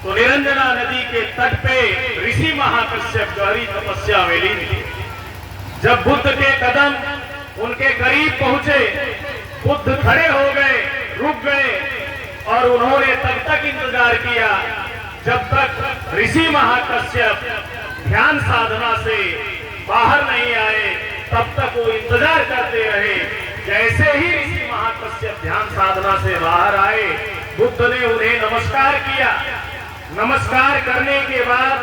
तो निरंजना नदी के तट पे ऋषि महाकश्यप गहरी तपस्या में लीन थे। जब बुद्ध के कदम उनके करीब पहुंचे, बुद्ध खड़े हो गए, रुक गए और उन्होंने तब तक इंतजार किया जब तक ऋषि महाकश्यप ध्यान साधना से बाहर नहीं आए, तब तक वो इंतजार करते रहे। जैसे ही ऋषि महाकश्यप ध्यान साधना से बाहर आए, बुद्ध ने उन्हें नमस्कार किया। नमस्कार करने के बाद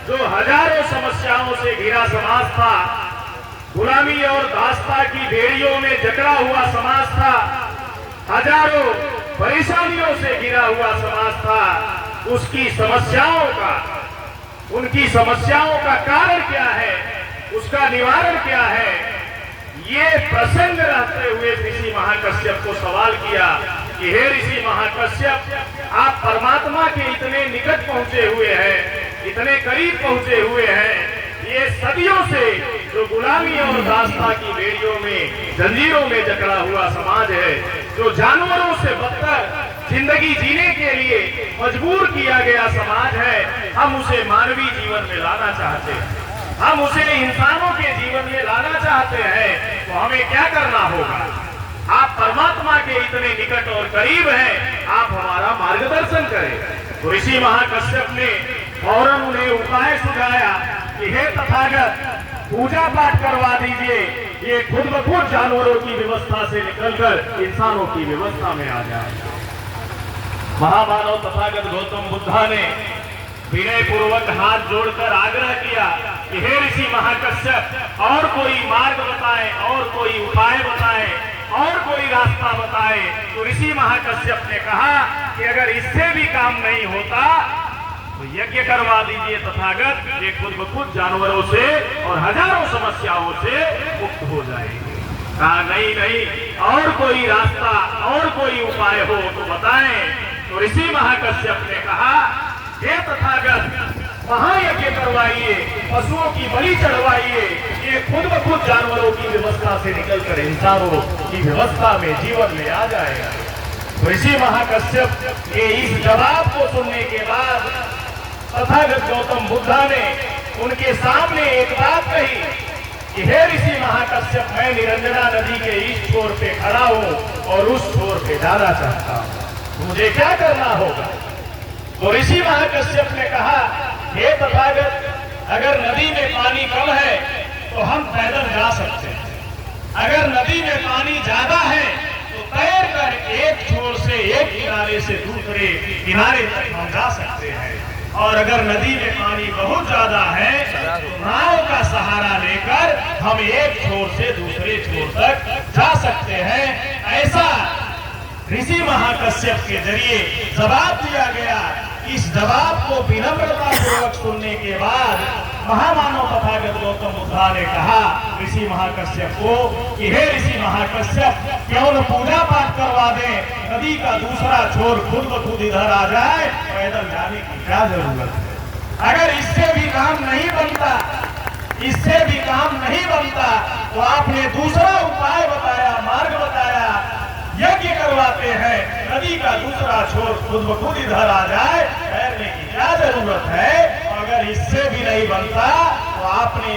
जो हजारों समस्याओं से घिरा समाज था, गुलामी और दासता की बेड़ियों में जकड़ा हुआ समाज था, हजारों परेशानियों से घिरा हुआ समाज था, उसकी समस्याओं का, उनकी समस्याओं का कारण क्या है, उसका निवारण क्या है, ये प्रसंग रहते हुए ऋषि महाकश्यप को सवाल किया कि हे ऋषि महाकश्यप, आप परमात्मा के इतने निकट पहुंचे हुए हैं, इतने करीब पहुंचे हुए हैं, ये सदियों से जो गुलामी और दासता की बेड़ियों में, जंजीरों में जकड़ा हुआ समाज है, जो जानवरों से बदतर जिंदगी जीने के लिए मजबूर किया गया समाज है, हम उसे मानवीय जीवन में लाना चाहते हैं, हम उसे इंसानों के जीवन में लाना चाहते हैं। तो हमें क्या करना होगा? आप परमात्मा के इतने निकट और करीब हैं, आप हमारा मार्गदर्शन करें। तो ऋषि महाकश्यप ने फौरन उन्हें उपाय सुझाया कि हे तथागत, पूजा पाठ करवा दीजिए, ये खुद ब खुद जानवरों की व्यवस्था से निकलकर इंसानों की व्यवस्था में आ जाएगा। महामानव तथागत गौतम बुद्धा ने विनय पूर्वक हाथ जोड़कर आग्रह किया कि हे ऋषि महाकश्यप, और कोई मार्ग बताएं, और कोई उपाय बताएं, और कोई रास्ता बताएं। तो ऋषि महाकश्यप ने कहा कि अगर इससे भी काम नहीं होता तो यज्ञ करवा दीजिए तथागत, ये खुद ब खुद जानवरों से और हजारों समस्याओं से मुक्त हो जाएंगे। कहा नहीं नहीं, और कोई रास्ता, और कोई उपाय हो तो बताएं। तो ऋषि महाकश्यप ने कहा हे तथागत, महायज्ञ करवाइए, पशुओं की बलि चढ़वाइए, ये खुद ब खुद जानवरों की व्यवस्था से निकलकर इंसानों की व्यवस्था में, जीवन में आ जाएगा। तो ऋषि महाकश्यप के इस जवाब को सुनने के बाद तथागत गौतम बुद्धा ने उनके सामने एक बात कही कि हे ऋषि महाकश्यप, मैं निरंजना नदी के इस छोर पे खड़ा हूँ और उस छोर पे जाना चाहता हूँ, मुझे क्या करना होगा? तो ऋषि महाकश्यप ने कहा हे तथागत, अगर नदी में पानी कम है तो हम पैदल जा सकते हैं, अगर नदी में पानी ज्यादा है तो तैर कर एक छोर से, एक किनारे से दूसरे किनारे तक हम जा सकते हैं, और अगर नदी में पानी बहुत ज्यादा है तो नाव का सहारा लेकर हम एक छोर से दूसरे छोर तक जा सकते हैं। ऐसा ऋषि महाकश्यप के जरिए जवाब दिया गया। इस जवाब को विनम्रता पूर्वक सुनने के बाद महामानव तथागत गौतम बुद्धा ने कहा ऋषि महाकश्यप को कि हे ऋषि महाकश्यप, क्यों न पूजा पाठ करवा दें, नदी का दूसरा छोर खुद ब खुद इधर आ जाए, पैदल जाने की क्या जरूरत है? अगर इससे भी काम नहीं बनता, इससे भी काम नहीं बनता तो आपने दूसरा उपाय बताया, मार्ग बताया, यज्ञ करवाते हैं, नदी का दूसरा छोर खुद ब खुद इधर आ जाए, तैरने की क्या जरूरत है? अगर इससे भी नहीं बनता तो आपने